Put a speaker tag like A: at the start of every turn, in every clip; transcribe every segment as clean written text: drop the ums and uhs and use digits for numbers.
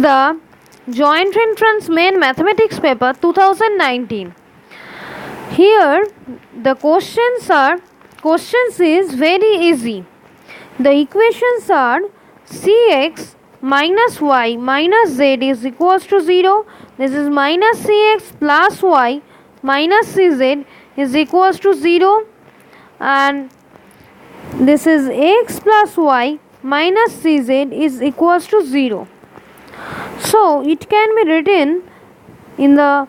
A: the Joint Entrance Main Mathematics paper 2019. Here the questions is very easy. The equations are cx minus y minus z is equals to 0. This is minus cx plus y minus cz is equals to 0, and this is x plus y minus cz is equals to 0. So it can be written in the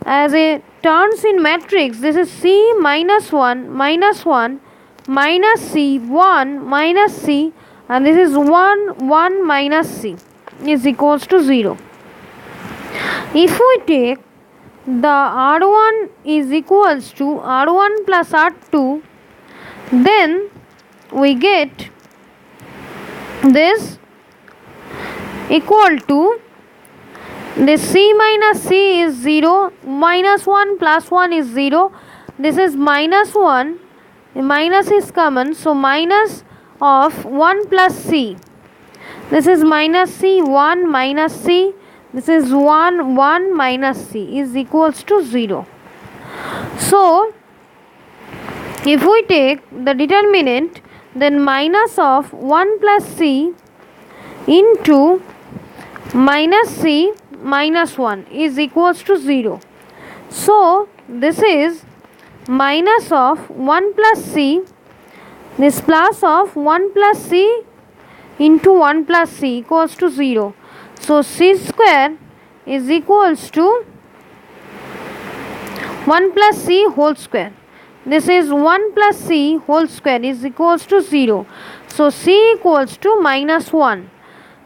A: as a terms in matrix. This is c minus 1 minus 1 minus c 1 minus c, and this is 1 1 minus c is equals to 0. If we take the r1 is equals to r1 plus r2, then we get this equal to this c minus c is 0, minus 1 plus 1 is 0. This is minus 1, minus is common, so minus of 1 plus c. This is minus c 1 minus c. This is 1 1 minus c is equals to 0. So if we take the determinant, then minus of 1 plus c into minus c minus 1 is equals to 0. So this is minus of 1 plus c, this plus of 1 plus c into 1 plus c equals to 0. So c square is equals to 1 plus c whole square. This is 1 plus c whole square is equals to 0. So c equals to minus 1.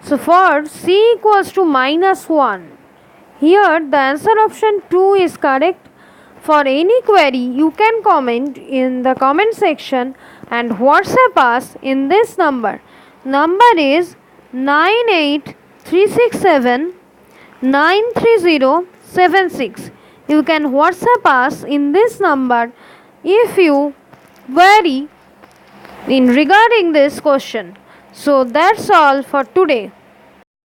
A: So for c equals to minus 1, here the answer option 2 is correct. For any query, you can comment in the comment section and WhatsApp us in this number. Number is 98367 93076. You can WhatsApp us in this number if you query in regarding this question. So that's all for today.